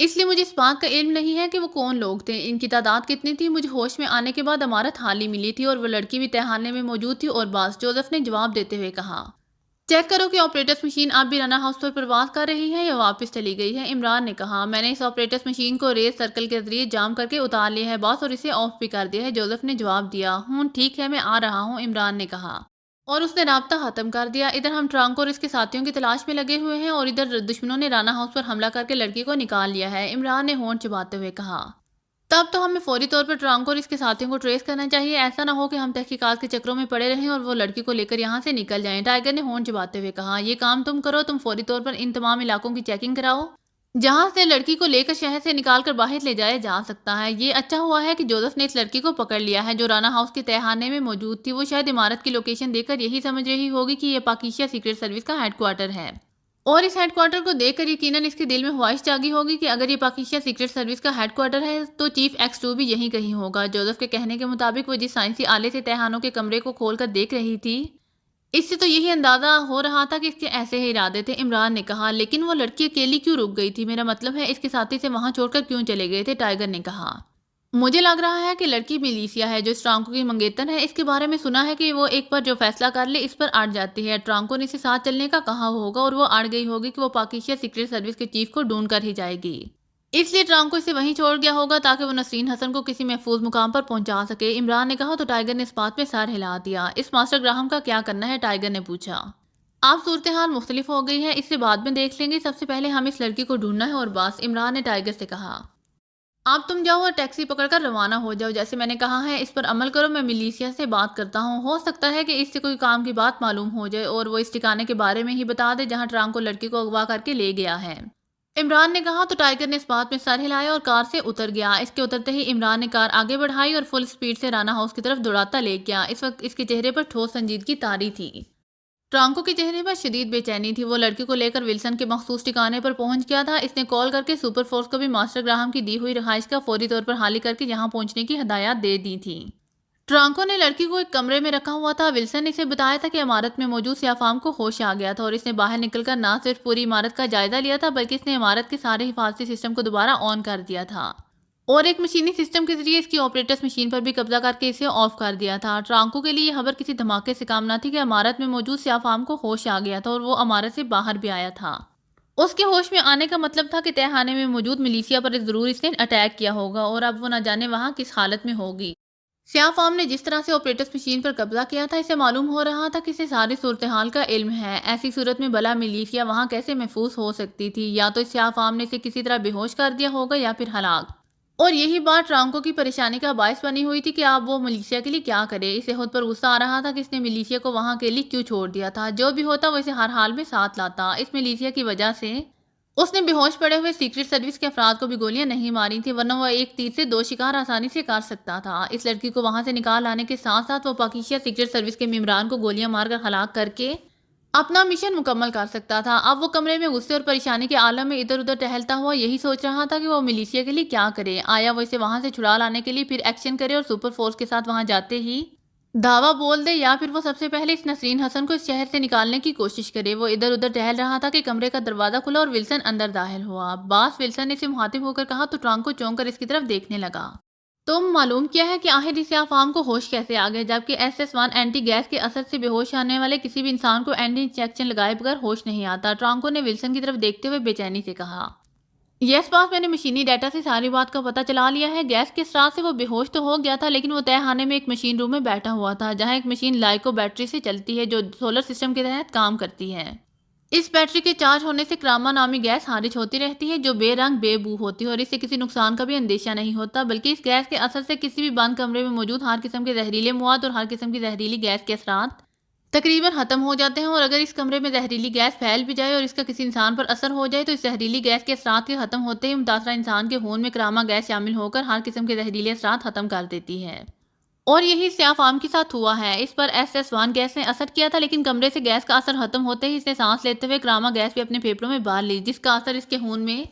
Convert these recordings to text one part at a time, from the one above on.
اس لیے مجھے اس بات کا علم نہیں ہے کہ وہ کون لوگ تھے، ان کی تعداد کتنی تھی۔ مجھے ہوش میں آنے کے بعد امارت حالی ملی تھی اور وہ لڑکی بھی تہخانے میں موجود تھی اور باس، جوزف نے جواب دیتے ہوئے کہا۔ چیک کرو کہ آپریٹرس مشین اب بھی رانا ہاؤس پر پرواز کر رہی ہے یا واپس چلی گئی ہے، عمران نے کہا۔ میں نے اس آپریٹرس مشین کو ریس سرکل کے ذریعے جام کر کے اتار لیا ہے باس، اور اسے آف بھی کر دیا ہے، جوزف نے جواب دیا۔ ٹھیک ہے، میں آ رہا ہوں، عمران نے کہا۔ اور اس نے رابطہ ختم کر دیا۔ ادھر ہم ٹرانک اور اس کے ساتھیوں کی تلاش میں لگے ہوئے ہیں اور ادھر دشمنوں نے رانا ہاؤس پر حملہ کر کے لڑکی کو نکال لیا ہے، عمران نے ہونٹ چباتے ہوئے کہا۔ تب تو ہمیں فوری طور پر ٹرانک اور اس کے ساتھیوں کو ٹریس کرنا چاہیے، ایسا نہ ہو کہ ہم تحقیقات کے چکروں میں پڑے رہیں اور وہ لڑکی کو لے کر یہاں سے نکل جائیں، ٹائیگر نے ہونٹ چباتے ہوئے کہا۔ یہ کام تم کرو، تم فوری طور پر ان تمام علاقوں کی چیکنگ کراؤ جہاں سے لڑکی کو لے کر شہر سے نکال کر باہر لے جایا جا سکتا ہے۔ یہ اچھا ہوا ہے کہ جوزف نے اس لڑکی کو پکڑ لیا ہے جو رانا ہاؤس کے تہخانے میں موجود تھی۔ وہ شاید عمارت کی لوکیشن دیکھ کر یہی سمجھ رہی ہوگی کہ یہ پاکیزہ سیکرٹ سروس کا ہیڈ کوارٹر ہے، اور اس ہیڈ کوارٹر کو دیکھ کر یقیناً اس کے دل میں خواہش جاگی ہوگی کہ اگر یہ پاکیزہ سیکرٹ سروس کا ہیڈ کوارٹر ہے تو چیف X2 بھی یہیں کہیں ہوگا۔ جوزف کے کہنے کے مطابق وہ جس سائنسی آلے سے تہخانوں کے کمرے کو کھول کر دیکھ رہی تھی، اس سے تو یہی اندازہ ہو رہا تھا کہ اس کے ایسے ہی ارادے تھے، عمران نے کہا۔ لیکن وہ لڑکی اکیلی کیوں رک گئی تھی؟ میرا مطلب ہے اس کے ساتھی سے وہاں چھوڑ کر کیوں چلے گئے تھے، ٹائیگر نے کہا۔ مجھے لگ رہا ہے کہ لڑکی ملیشیا ہے جو اس ٹرانکو کی منگیتر ہے، اس کے بارے میں سنا ہے کہ وہ ایک بار جو فیصلہ کر لے اس پر اڑ جاتی ہے۔ ٹرانکو نے اسے ساتھ چلنے کا کہا ہوگا اور وہ اڑ گئی ہوگی کہ وہ پاکیزہ سیکرٹ سروس کے چیف کو ڈھونڈ کر ہی جائے گی، اس لیے ٹرانکو اسے وہیں چھوڑ گیا ہوگا تاکہ وہ نسرین حسن کو کسی محفوظ مقام پر پہنچا سکے، عمران نے کہا۔ تو ٹائیگر نے اس بات میں سر ہلا دیا۔ اس ماسٹر گراہم کا کیا کرنا ہے، ٹائیگر نے پوچھا۔ اب صورتحال مختلف ہو گئی ہے، اسے بعد میں دیکھ لیں گے، سب سے پہلے ہم اس لڑکی کو ڈھونڈنا ہے اور بس، عمران نے ٹائیگر سے کہا۔ اب تم جاؤ اور ٹیکسی پکڑ کر روانہ ہو جاؤ، جیسے میں نے کہا ہے اس پر عمل کرو۔ میں ملیشیا سے بات کرتا ہوں، ہو سکتا ہے کہ اس سے کوئی کام کی بات معلوم ہو جائے اور وہ اس ٹھکانے کے بارے میں ہی بتا دے جہاں ٹرانکو لڑکی کو اغوا کر کے لے گیا ہے، عمران نے کہا۔ تو ٹائیگر نے اس بات میں سر ہلایا اور کار سے اتر گیا۔ اس کے اترتے ہی عمران نے کار آگے بڑھائی اور فل سپیڈ سے رانا ہاؤس کی طرف دوڑاتا لے گیا۔ اس وقت اس کے چہرے پر ٹھوس سنجیدگی طاری تھی، ٹرانکو کے چہرے پر شدید بے چینی تھی۔ وہ لڑکی کو لے کر ولسن کے مخصوص ٹھکانے پر پہنچ گیا تھا۔ اس نے کال کر کے سپر فورس کو بھی ماسٹر گراہم کی دی ہوئی رہائش کا فوری طور پر حالی کر کے یہاں پہنچنے کی ہدایات دے دی تھی۔ ٹرانکو نے لڑکی کو ایک کمرے میں رکھا ہوا تھا۔ ولسن نے اسے بتایا تھا کہ عمارت میں موجود سیاہ فام کو ہوش آ گیا تھا اور اس نے باہر نکل کر نہ صرف پوری عمارت کا جائزہ لیا تھا بلکہ اس نے عمارت کے سارے حفاظتی سسٹم کو دوبارہ آن کر دیا تھا اور ایک مشینی سسٹم کے ذریعے اس کی آپریٹرس مشین پر بھی قبضہ کر کے اسے آف کر دیا تھا۔ ٹرانکو کے لیے یہ خبر کسی دھماکے سے کام نہ تھی کہ عمارت میں موجود سیاہ فام کو ہوش آ گیا تھا اور وہ عمارت سے باہر بھی آیا تھا۔ اس کے ہوش میں آنے کا مطلب تھا کہ تہخانے میں موجود ملیشیا پر ضرور اس نے اٹیک کیا ہوگا اور اب وہ نہ جانے وہاں کس حالت میں ہوگی۔ سیاہ فام نے جس طرح سے آپریٹرس مشین پر قبضہ کیا تھا، اسے معلوم ہو رہا تھا کہ اسے ساری صورتحال کا علم ہے۔ ایسی صورت میں بلا ملیشیا وہاں کیسے محفوظ ہو سکتی تھی؟ یا تو اس سیاہ فام نے اسے کسی طرح بے ہوش کر دیا ہوگا یا پھر ہلاک، اور یہی بات ٹرانکو کی پریشانی کا باعث بنی ہوئی تھی کہ اب وہ ملیشیا کے لیے کیا کرے۔ اسے خود پر غصہ آ رہا تھا کہ اس نے ملیشیا کو وہاں کے لیے کیوں چھوڑ دیا تھا۔ جو بھی ہوتا وہ اسے ہر حال میں ساتھ لاتا۔ اس ملیشیا کی وجہ سے اس نے بے ہوش پڑے ہوئے سیکرٹ سروس کے افراد کو بھی گولیاں نہیں ماری تھیں، ورنہ وہ ایک تیر سے دو شکار آسانی سے کر سکتا تھا۔ اس لڑکی کو وہاں سے نکال لانے کے ساتھ ساتھ وہ پاکیزہ سیکرٹ سروس کے ممبران کو گولیاں مار کر ہلاک کر کے اپنا مشن مکمل کر سکتا تھا۔ اب وہ کمرے میں غصے اور پریشانی کے عالم میں ادھر ادھر ٹہلتا ہوا یہی سوچ رہا تھا کہ وہ ملیشیا کے لیے کیا کرے۔ آیا وہ اسے وہاں سے چھڑا لانے کے لیے پھر ایکشن کرے اور سپر فورس کے ساتھ وہاں جاتے ہی دعویٰ بول دے، یا پھر وہ سب سے پہلے اس نسرین حسن کو اس شہر سے نکالنے کی کوشش کرے۔ وہ ادھر ادھر ٹہل رہا تھا کہ کمرے کا دروازہ کھلا اور ولسن اندر داخل ہوا۔ باس، ولسن نے اسے مخاطب ہو کر کہا تو ٹرانکو چونک کر اس کی طرف دیکھنے لگا۔ تم معلوم کیا ہے کہ آخر اس سیاہ فام کو ہوش کیسے آ گئے، جبکہ SS-1 اینٹی گیس کے اثر سے بے ہوش آنے والے کسی بھی انسان کو اینٹی انجیکشن لگائے بغیر ہوش نہیں آتا، ٹرانکو نے ولسن کی طرف دیکھتے ہوئے بے چینی سے کہا۔ یس باس، میں نے مشینی ڈیٹا سے ساری بات کا پتہ چلا لیا ہے۔ گیس کے اثرات سے وہ بے ہوش تو ہو گیا تھا لیکن وہ تہخانے میں ایک مشین روم میں بیٹھا ہوا تھا جہاں ایک مشین لائکو بیٹری سے چلتی ہے جو سولر سسٹم کے تحت کام کرتی ہے۔ اس بیٹری کے چارج ہونے سے کراما نامی گیس خارج ہوتی رہتی ہے جو بے رنگ بے بو ہوتی ہے اور اس سے کسی نقصان کا بھی اندیشہ نہیں ہوتا، بلکہ اس گیس کے اثر سے کسی بھی بند کمرے میں موجود ہر قسم کے زہریلے مواد اور ہر قسم کی زہریلی گیس کے اثرات تقریباً ختم ہو جاتے ہیں، اور اگر اس کمرے میں زہریلی گیس پھیل بھی جائے اور اس کا کسی انسان پر اثر ہو جائے تو اس زہریلی گیس کے اثرات کے ختم ہوتے ہی متاثرہ انسان کے خون میں کراما گیس شامل ہو کر ہر قسم کے زہریلے اثرات ختم کر دیتی ہے، اور یہی سیاہ فام کے ساتھ ہوا ہے۔ اس پر SS-1 گیس نے اثر کیا تھا لیکن کمرے سے گیس کا اثر ختم ہوتے ہی اس نے سانس لیتے ہوئے کراما گیس بھی اپنے پھیپھڑوں میں بھر لی جس کا اثر اس کے خون میں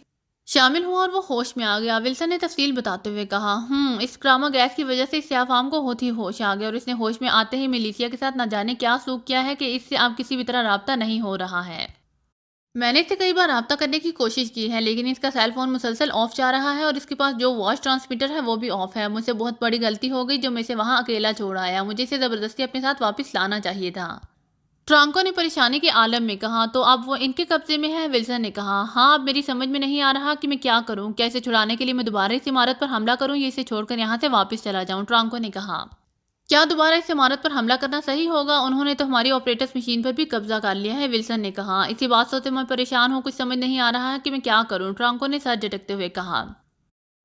شامل ہوا اور وہ ہوش میں آ گیا، ولسن نے تفصیل بتاتے ہوئے کہا۔ اس کراما گیس کی وجہ سے اس سیاہ فام کو ہوتی ہوش آ گیا اور اس نے ہوش میں آتے ہی ملیشیا کے ساتھ نہ جانے کیا سلوک کیا ہے کہ اس سے اب کسی بھی طرح رابطہ نہیں ہو رہا ہے۔ میں نے اس سے کئی بار رابطہ کرنے کی کوشش کی ہے، لیکن اس کا سیل فون مسلسل آف جا رہا ہے اور اس کے پاس جو وائس ٹرانسمیٹر ہے وہ بھی آف ہے۔ مجھ سے بہت بڑی غلطی ہو گئی جو میں اسے وہاں اکیلا چھوڑ آیا، مجھے اسے زبردستی اپنے ساتھ واپس لانا چاہیے تھا۔ ٹرانکو نے پریشانی کے عالم میں کہا، تو اب وہ ان کے قبضے میں ہے؟ ولسن نے کہا، ہاں، اب میری سمجھ میں نہیں آ رہا کہ میں کیا کروں۔ کیا اسے چھڑانے کے لیے میں دوبارہ اس عمارت پر حملہ کروں یا اسے چھوڑ کر یہاں سے واپس چلا جاؤں؟ ٹرانکو نے کہا، کیا دوبارہ اس عمارت پر حملہ کرنا صحیح ہوگا؟ انہوں نے تو ہماری آپریٹرز مشین پر بھی قبضہ کر لیا ہے، ولسن نے کہا۔ اسی بات سے میں پریشان ہوں، کچھ سمجھ نہیں آ رہا ہے کہ میں کیا کروں، ٹرانکو نے سر جھٹکتے ہوئے کہا۔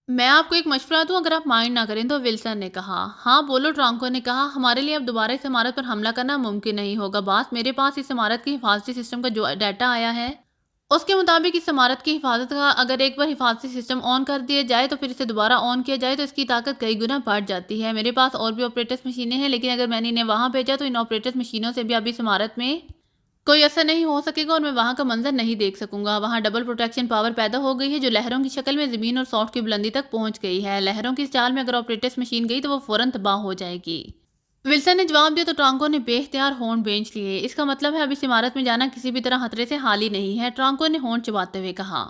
میں آپ کو ایک مشورہ دوں، اگر آپ مائنڈ نہ کریں تو، ولسن نے کہا۔ ہاں بولو، ٹرانکو نے کہا۔ ہمارے لیے اب دوبارہ اس عمارت پر حملہ کرنا ممکن نہیں ہوگا باس۔ میرے پاس اس عمارت کی حفاظتی سسٹم کا جو ڈیٹا آیا ہے اس کے مطابق اس عمارت کی حفاظت کا اگر ایک بار حفاظتی سسٹم آن کر دیا جائے تو پھر اسے دوبارہ آن کیا جائے تو اس کی طاقت کئی گنا بڑھ جاتی ہے۔ میرے پاس اور بھی آپریٹرز مشینیں ہیں، لیکن اگر میں نے انہیں وہاں بھیجا تو ان آپریٹرز مشینوں سے بھی اب اس عمارت میں کوئی اثر نہیں ہو سکے گا اور میں وہاں کا منظر نہیں دیکھ سکوں گا۔ وہاں ڈبل پروٹیکشن پاور پیدا ہو گئی ہے جو لہروں کی شکل میں زمین اور سافٹ کی بلندی تک پہنچ گئی ہے۔ لہروں کی اس چال میں اگر آپریٹرز مشین گئی تو وہ فوراً تباہ ہو جائے گی۔ ولسن نے جواب دیا تو ٹرانکو نے بے اختیار ہونٹ بھینچ لیے۔ اس کا مطلب ہے اب اس عمارت میں جانا کسی بھی طرح خطرے سے خالی نہیں ہے، ٹرانکو نے ہونٹ چباتے ہوئے کہا۔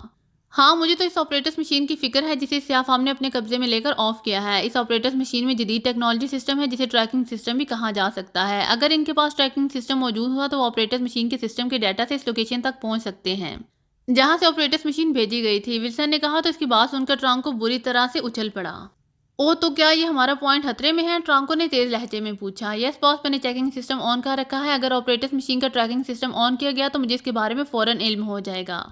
ہاں، مجھے تو اس آپریٹرز مشین کی فکر ہے جسے سیاہ فام نے اپنے قبضے میں لے کر آف کیا ہے۔ اس آپریٹرز مشین میں جدید ٹیکنالوجی سسٹم ہے جسے ٹریکنگ سسٹم بھی کہا جا سکتا ہے۔ اگر ان کے پاس ٹریکنگ سسٹم موجود ہوا تو وہ آپریٹرز مشین کے سسٹم کے ڈیٹا سے اس لوکیشن تک پہنچ سکتے ہیں جہاں سے آپریٹرز مشین بھیجی گئی تھی، ولسن نے کہا۔ تو اس کی بات سن کر ٹرانکو بری طرح سے اچھل پڑا۔ او، تو کیا یہ ہمارا پوائنٹ خطرے میں ہے؟ ٹرانکو نے تیز لہجے میں پوچھا۔ یس باس، میں نے چیکنگ سسٹم آن کر رکھا ہے۔ اگر آپریٹرز مشین کا ٹریکنگ سسٹم آن کیا گیا تو مجھے اس کے بارے میں فوراً علم ہو جائے گا،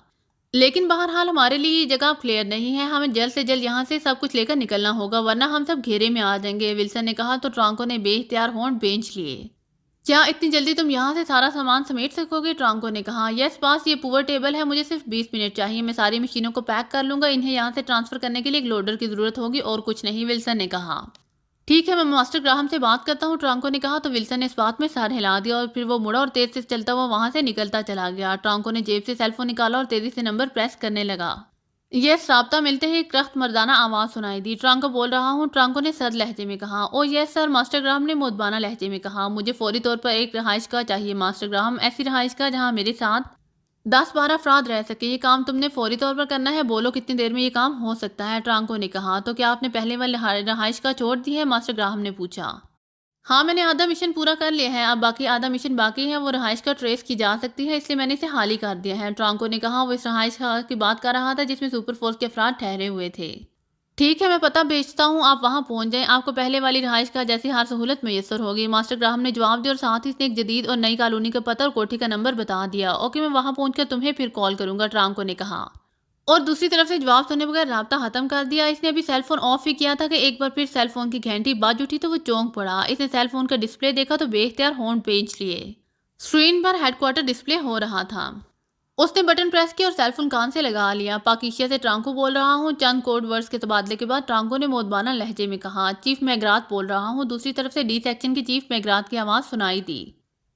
لیکن بہرحال ہمارے لیے یہ جگہ کلیئر نہیں ہے۔ ہمیں جلد سے جلد یہاں سے سب کچھ لے کر نکلنا ہوگا ورنہ ہم سب گھیرے میں آ جائیں گے، ولسن نے کہا۔ تو ٹرانکو نے بے اختیار ہونٹ بھینچ لیے۔ کیا اتنی جلدی تم یہاں سے سارا سامان سمیٹ سکو گے؟ ٹرانکو نے کہا۔ یس باس، یہ پور ٹیبل ہے، مجھے صرف 20 منٹ چاہیے، میں ساری مشینوں کو پیک کر لوں گا، انہیں یہاں سے ٹرانسفر کرنے کے لیے ایک لوڈر کی ضرورت ہوگی اور کچھ نہیں، ولسن نے کہا۔ ٹھیک ہے، میں ماسٹر گراہم سے بات کرتا ہوں، ٹرانکو نے کہا۔ تو ولسن نے اس بات میں سر ہلا دیا اور پھر وہ مڑا اور تیز سے چلتا ہوا وہاں سے نکلتا چلا گیا۔ ٹرانکو نے جیب سے سیل فون نکالا اور تیزی سے نمبر پریس کرنے لگا۔ یس، رابطہ ملتے ہی ایک رخت مردانہ آواز سنائی دی۔ ٹرانکو بول رہا ہوں، ٹرانکو نے سرد لہجے میں کہا۔ او یس سر، ماسٹر گراہم نے مؤدبانہ لہجے میں کہا۔ مجھے فوری طور پر ایک رہائش گاہ چاہیے ماسٹر گراہم، ایسی رہائش گاہ جہاں میرے ساتھ 10-12 افراد رہ سکے۔ یہ کام تم نے فوری طور پر کرنا ہے، بولو کتنی دیر میں یہ کام ہو سکتا ہے؟ ٹرانکو نے کہا۔ تو کیا آپ نے پہلے والی رہائش گاہ چھوڑ دی ہے؟ ماسٹر گراہم نے پوچھا۔ ہاں، میں نے آدھا مشن پورا کر لیا ہے، اب باقی آدھا مشن باقی ہے، وہ رہائش کا ٹریس کی جا سکتی ہے، اس لیے میں نے اسے خالی کر دیا ہے، ٹرانکو نے کہا۔ وہ اس رہائش گاہ کی بات کر رہا تھا جس میں سپر فورس کے افراد ٹھہرے ہوئے تھے۔ ٹھیک ہے، میں پتہ بھیجتا ہوں، آپ وہاں پہنچ جائیں، آپ کو پہلے والی رہائش گاہ جیسی ہر سہولت میسر ہوگی، ماسٹر گراہم نے جواب دیا اور ساتھ ہی اس نے ایک جدید اور نئی کالونی کا پتہ اور کوٹھی کا نمبر بتا دیا۔ اوکے، میں وہاں پہنچ کر تمہیں پھر کال کروں گا، ٹرانکو نے کہا، اور دوسری طرف سے جواب سننے بغیر رابطہ ختم کر دیا۔ اس نے ابھی سیل فون آف ہی کیا تھا کہ ایک بار پھر سیل فون کی گھنٹی بج اٹھی تو وہ چونک پڑا۔ اس نے سیل فون کا ڈسپلے دیکھا تو بے اختیار ہونٹ بھینچ لیے۔ اسکرین پر ہیڈ کوارٹر ڈسپلے ہو رہا تھا۔ اس نے بٹن پریس کیا اور سیل فون کان سے لگا لیا۔ پاکیشیا سے ٹرانکو بول رہا ہوں، چند کوڈ ورڈز کے تبادلے کے بعد ٹرانکو نے مؤدبانہ لہجے میں کہا۔ چیف میگرات بول رہا ہوں، دوسری طرف سے ڈی سیکشن کی چیف میگرات کی آواز سنائی دی۔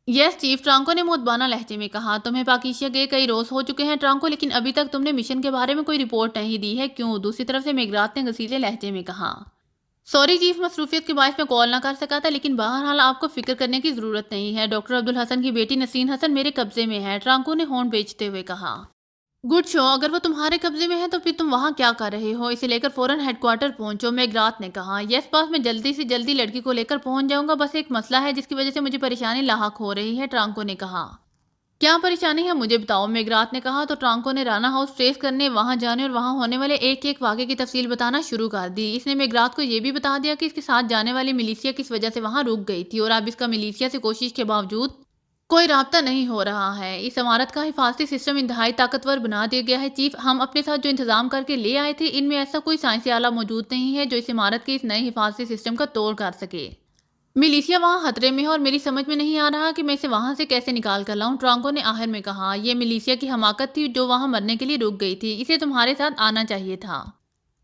یس چیف، ٹرانکو نے مؤدبانہ لہجے میں کہا۔ تمہیں پاکیشیا گئے کئی روز ہو چکے ہیں ٹرانکو، لیکن ابھی تک تم نے مشن کے بارے میں کوئی رپورٹ نہیں دی ہے، کیوں؟ دوسری طرف سے میگرات نے غصیلے لہجے میں کہا۔ سوری چیف، مصروفیت کے باعث میں کال نہ کر سکا تھا، لیکن بہرحال آپ کو فکر کرنے کی ضرورت نہیں ہے، ڈاکٹر عبدالحسن کی بیٹی نسرین حسن میرے قبضے میں ہے، ٹرانکو نے ہونٹ بیچتے ہوئے کہا۔ گڈ شو، اگر وہ تمہارے قبضے میں ہے تو پھر تم وہاں کیا کر رہے ہو؟ اسے لے کر فوراً ہیڈ کوارٹر پہنچو، میگرات نے کہا۔ یس باس، میں جلدی سے جلدی لڑکی کو لے کر پہنچ جاؤں گا، بس ایک مسئلہ ہے جس کی وجہ سے مجھے پریشانی لاحق ہو رہی ہے، ٹرانکو نے کہا۔ کیا پریشانی ہے مجھے بتاؤ، میگرات نے کہا۔ تو ٹرانکو نے رانا ہاؤس ٹریس کرنے، وہاں جانے اور وہاں ہونے والے ایک ایک واقعے کی تفصیل بتانا شروع کر دی۔ اس نے میگرات کو یہ بھی بتا دیا کہ اس کے ساتھ جانے والی ملیشیا کس وجہ سے وہاں رک گئی تھی اور اب اس کا ملیشیا سے کوشش کے باوجود کوئی رابطہ نہیں ہو رہا ہے۔ اس عمارت کا حفاظتی سسٹم انتہائی طاقتور بنا دیا گیا ہے چیف، ہم اپنے ساتھ جو انتظام کر کے لے آئے تھے ان میں ایسا کوئی سائنسی آلہ موجود نہیں ہے جو اس عمارت کے اس نئے حفاظتی سسٹم کا توڑ کر سکے۔ ملیشیا وہاں خطرے میں ہے اور میری سمجھ میں نہیں آ رہا کہ میں اسے وہاں سے کیسے نکال کر لاؤں، ٹرانکو نے آخر میں کہا۔ یہ ملیشیا کی حماقت تھی جو وہاں مرنے کے لیے رک گئی تھی، اسے تمہارے ساتھ آنا چاہیے تھا۔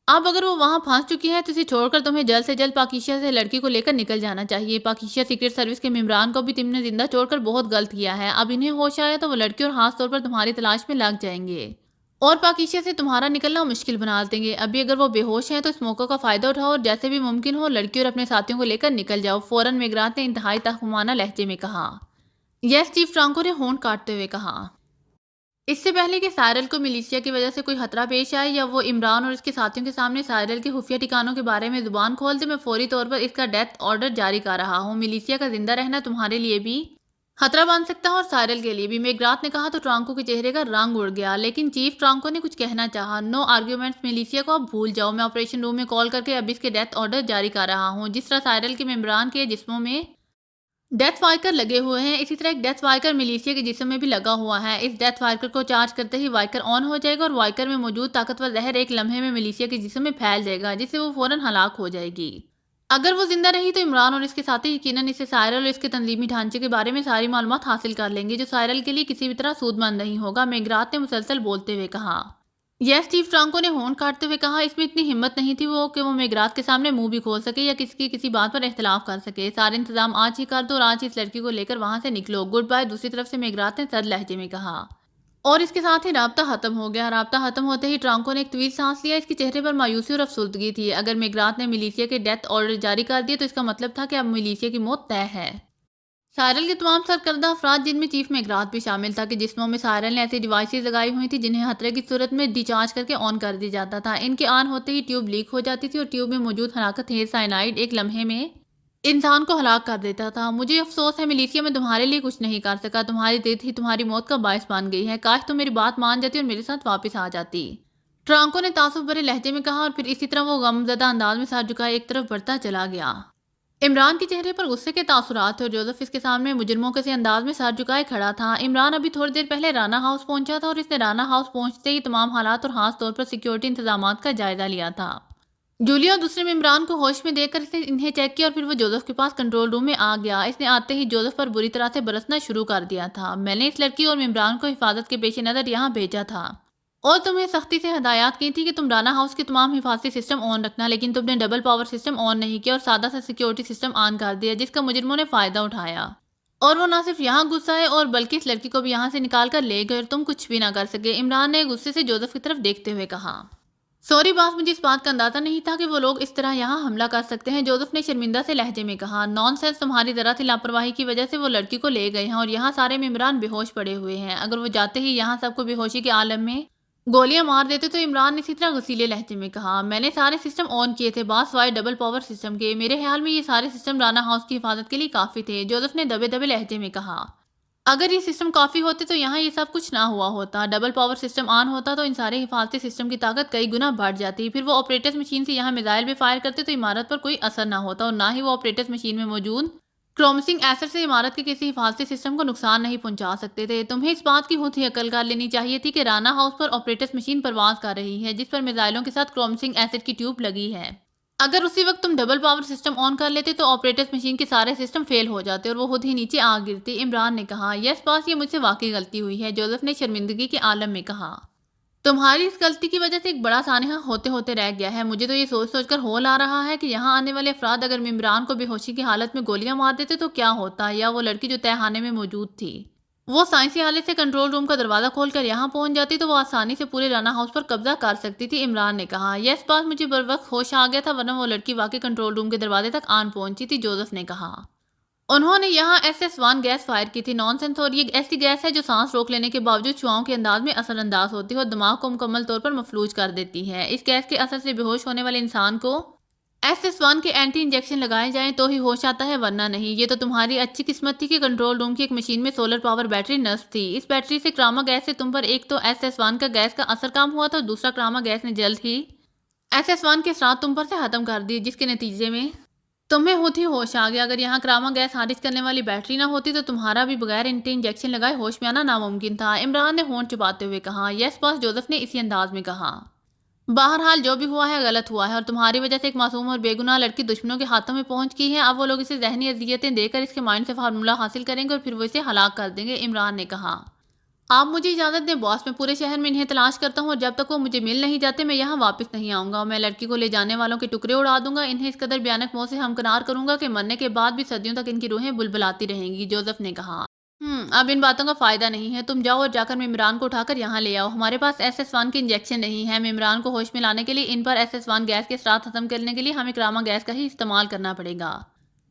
اب اگر وہ وہاں پھنس چکی ہے تو اسے چھوڑ کر تمہیں جلد سے جلد پاکیشیا سے لڑکی کو لے کر نکل جانا چاہیے۔ پاکیشیا سیکرٹ سروس کے ممبران کو بھی تم نے زندہ چھوڑ کر بہت غلط کیا ہے، اب انہیں ہوش آیا تو وہ لڑکی اور خاص طور پر تمہاری تلاش میں لگ جائیں گے اور پاکیشیا سے تمہارا نکلنا مشکل بنا دیں گے۔ ابھی اگر وہ بے ہوش ہیں تو اس موقع کا فائدہ اٹھاؤ اور جیسے بھی ممکن ہو لڑکی اور اپنے ساتھیوں کو لے کر نکل جاؤ، فوراً میگرات نے انتہائی تخمانہ لہجے میں کہا۔ یس چیف، ٹرانکو نے ہونٹ کاٹتے ہوئے کہا۔ اس سے پہلے کہ سائرل کو ملیشیا کی وجہ سے کوئی خطرہ پیش آئے یا وہ عمران اور اس کے ساتھیوں کے سامنے سائرل کے خفیہ ٹھکانوں کے بارے میں زبان کھول دے، میں فوری طور پر اس کا ڈیتھ آرڈر جاری کر رہا ہوں۔ ملیشیا کا زندہ رہنا تمہارے لیے بھی خطرہ بن سکتا ہے اور سائرل کے لیے بھی، میگرات نے کہا تو ٹرانکو کے چہرے کا رنگ اڑ گیا، لیکن چیف ٹرانکو نے کچھ کہنا چاہا۔ نو آرگیومنٹس ملیشیا کو اب بھول جاؤ، میں آپریشن روم میں کال کر کے اب اس کے ڈیتھ آرڈر جاری کر رہا ہوں۔ جس طرح سائرل کے ممبران کے جسموں میں ڈیتھ وائکر لگے ہوئے ہیں، اسی طرح ایک ڈیتھ وائکر ملیشیا کے جسم میں بھی لگا ہوا ہے۔ اس ڈیتھ وائکر کو چارج کرتے ہی وائکر آن ہو جائے گا اور وائکر میں موجود طاقتور زہر ایک لمحے میں ملیشیا کے جسم میں پھیل جائے گا، جس سے وہ فوراً ہلاک ہو جائے گی۔ اگر وہ زندہ رہی تو عمران اور اس کے ساتھی یقیناً اسے سائرل اور اس کے تنظیمی ڈھانچے کے بارے میں ساری معلومات حاصل کر لیں گے، جو سائرل کے لیے کسی بھی طرح سود مند نہیں ہوگا، میگرات نے مسلسل بولتے ہوئے کہا۔ یس، چیف ٹرانکو نے ہونٹ کاٹتے ہوئے کہا۔ اس میں اتنی ہمت نہیں تھی کہ وہ میگرات کے سامنے منہ بھی کھول سکے یا کسی بات پر اختلاف کر سکے۔ سارے انتظام آج ہی کر دو اور آج ہی اس لڑکی کو لے کر وہاں سے نکلو، گڈ بائے۔ دوسری طرف سے میگرات نے سرد لہجے میں کہا، اور اس کے ساتھ ہی رابطہ ختم ہو گیا۔ رابطہ ختم ہوتے ہی ٹرانکو نے ایک طویل سانس لیا، اس کے چہرے پر مایوسی اور افسردگی تھی۔ اگر میگرات نے ملیشیا کے ڈیتھ آرڈر جاری کر دیے تو اس کا مطلب تھا کہ اب ملیشیا کی موت طے ہے۔ سائرل کے تمام سرکردہ افراد، جن میں چیف میگرات بھی شامل تھا، کہ جسموں میں سائرل نے ایسی ڈیوائسز لگائی ہوئی تھی جنہیں خطرے کی صورت میں ڈی چارج کر کے آن کر دیا جاتا تھا۔ ان کے آن ہوتے ہی ٹیوب لیک ہو جاتی تھی اور ٹیوب میں موجود ہلاکت خیز سائنائڈ ایک لمحے میں انسان کو ہلاک کر دیتا تھا۔ مجھے افسوس ہے ملیشیا، میں تمہارے لیے کچھ نہیں کر سکا، تمہاری ضد ہی تمہاری موت کا باعث بن گئی ہے۔ کاش تم میری بات مان جاتی اور میرے ساتھ واپس آ جاتی، ٹرانکو نے تعصب بھرے لہجے میں کہا، اور پھر اسی طرح وہ غم زدہ انداز میں سر جھکائے ایک طرف بڑھتا چلا گیا۔ عمران کے چہرے پر غصے کے تاثرات تھے اور جوزف اس کے سامنے مجرموں کے سے انداز میں سر جھکائے کھڑا تھا۔ عمران ابھی تھوڑی دیر پہلے رانا ہاؤس پہنچا تھا اور اس نے رانا ہاؤس پہنچتے ہی تمام حالات اور خاص طور پر سیکیورٹی انتظامات کا جائزہ لیا تھا۔ جولیا اور دوسرے ممبران کو ہوش میں دیکھ کر اس نے انہیں چیک کیا اور پھر وہ جوزف کے پاس کنٹرول روم میں آ گیا۔ اس نے آتے ہی جوزف پر بری طرح سے برسنا شروع کر دیا تھا۔ میں نے اس لڑکی اور ممبران کو حفاظت کے پیش نظر یہاں بھیجا تھا اور تمہیں سختی سے ہدایات کی تھی کہ تم رانا ہاؤس کے تمام حفاظتی سسٹم آن رکھنا، لیکن تم نے ڈبل پاور سسٹم آن نہیں کیا اور سادہ سا سیکیورٹی سسٹم آن کر دیا، جس کا مجرموں نے فائدہ اٹھایا اور وہ نہ صرف یہاں گھس آئے اور بلکہ اس لڑکی کو بھی یہاں سے نکال کر لے گئے اور تم کچھ بھی نہ کر سکے۔ عمران نے غصے سے جوزف کی طرف دیکھتے ہوئے کہا، سوری باس، مجھے اس بات کا اندازہ نہیں تھا کہ وہ لوگ اس طرح یہاں حملہ کر سکتے ہیں، جوزف نے شرمندہ سے لہجے میں کہا۔ نان سینس، تمہاری ذرا سی لاپرواہی کی وجہ سے وہ لڑکی کو لے گئے ہیں اور یہاں سارے ممبران بے ہوش پڑے ہوئے ہیں۔ اگر وہ جاتے ہی یہاں سب کو بے ہوشی کے عالم میں گولیاں مار دیتے تو عمران نے اسی طرح غصیلے لہجے میں کہا، میں نے سارے سسٹم آن کیے تھے باس، سوائے ڈبل پاور سسٹم کے۔ میرے خیال میں یہ سارے سسٹم رانا ہاؤس کی حفاظت کے لیے کافی تھے، جوزف نے دبے دبے لہجے میں کہا۔ اگر یہ سسٹم کافی ہوتے تو یہاں یہ سب کچھ نہ ہوا ہوتا، ڈبل پاور سسٹم آن ہوتا تو ان سارے حفاظتی سسٹم کی طاقت کئی گنا بڑھ جاتی، پھر وہ آپریٹرز مشین سے یہاں میزائل بھی فائر کرتے تو عمارت پر کوئی اثر نہ ہوتا اور نہ ہی وہ آپریٹرز مشین میں موجود کرومسنگ ایسڈ سے عمارت کے کسی حفاظتی سسٹم کو نقصان نہیں پہنچا سکتے تھے۔ تمہیں اس بات کی ہوتی عقل کر لینی چاہیے تھی کہ رانا ہاؤس پر آپریٹرز مشین پرواز کر رہی ہے جس پر میزائلوں کے ساتھ کرومسنگ ایسڈ کی ٹیوب لگی ہے۔ اگر اسی وقت تم ڈبل پاور سسٹم آن کر لیتے تو آپریٹرز مشین کے سارے سسٹم فیل ہو جاتے اور وہ خود ہی نیچے آ گرتی، عمران نے کہا۔ یس باس، یہ مجھ سے واقعی غلطی ہوئی ہے، جوزف نے شرمندگی کے عالم میں کہا۔ تمہاری اس غلطی کی وجہ سے ایک بڑا سانحہ ہوتے ہوتے رہ گیا ہے۔ مجھے تو یہ سوچ سوچ کر ہول آ رہا ہے کہ یہاں آنے والے افراد اگر ممبران کو بے ہوشی کی حالت میں گولیاں مار دیتے تو کیا ہوتا، یا وہ لڑکی جو تہہ خانے میں موجود تھی وہ سائنسی حالت سے کنٹرول روم کا دروازہ کھول کر یہاں پہنچ جاتی تو وہ آسانی سے پورے رانا ہاؤس پر قبضہ کر سکتی تھی، عمران نے کہا۔ یس باس، مجھے بر وقت ہوش آ گیا تھا، ورنہ وہ لڑکی واقعی کنٹرول روم کے دروازے تک آن پہنچی تھی، جوزف نے کہا۔ انہوں نے یہاں SS-1 گیس فائر کی تھی، نان سینس، اور یہ ایسی گیس ہے جو سانس روک لینے کے باوجود شعاؤں کے انداز میں اثر انداز ہوتی ہے اور دماغ کو مکمل طور پر مفلوج کر دیتی ہے۔ اس گیس کے اثر سے بے ہوش ہونے والے انسان کو SS-1 کے اینٹی انجیکشن لگائے جائیں تو ہی ہوش آتا ہے، ورنہ نہیں۔ یہ تو تمہاری اچھی قسمت تھی کہ کنٹرول روم کی ایک مشین میں سولر پاور بیٹری نصب تھی۔ اس بیٹری سے کراما گیس سے تم پر ایک تو SS-1 کا گیس کا اثر کم ہوا تھا اور دوسرا کراما گیس نے جلد ہی SS-1 کے اثرات تم پر سے ختم کر دی، جس کے نتیجے میں تمہیں خود ہی ہوش آ گیا۔ اگر یہاں کراما گیس خارج کرنے والی بیٹری نہ ہوتی تو تمہارا بھی بغیر اینٹی انجیکشن لگائے ہوش میں آنا ناممکن تھا، عمران نے ہونٹ چباتے ہوئے کہا۔ یس باس، جوزف نے اسی انداز میں کہا۔ بہرحال جو بھی ہوا ہے غلط ہوا ہے اور تمہاری وجہ سے ایک معصوم اور بے گناہ لڑکی دشمنوں کے ہاتھوں میں پہنچ گئی ہے۔ اب وہ لوگ اسے ذہنی اذیتیں دے کر اس کے مائنڈ سے فارمولہ حاصل کریں گے اور پھر وہ اسے ہلاک کر دیں گے، عمران نے کہا۔ آپ مجھے اجازت دیں باس، میں پورے شہر میں انہیں تلاش کرتا ہوں اور جب تک وہ مجھے مل نہیں جاتے میں یہاں واپس نہیں آؤں گا۔ میں لڑکی کو لے جانے والوں کے ٹکڑے اڑا دوں گا، انہیں اس قدر بھیانک موت سے ہمکنار کروں گا کہ مرنے کے بعد بھی صدیوں تک ان کی روحیں بلبلاتی رہیں گی، جوزف نے کہا۔ اب ان باتوں کا فائدہ نہیں ہے، تم جاؤ اور جا کر ممبران کو اٹھا کر یہاں لے آؤ۔ ہمارے پاس SS-1 کے انجیکشن نہیں ہے، ممبران کو ہوش میں لانے کے لیے ان پر SS-1 گیس کے اثرات ختم کرنے کے لیے ہمیں کراما گیس کا ہی استعمال کرنا پڑے گا۔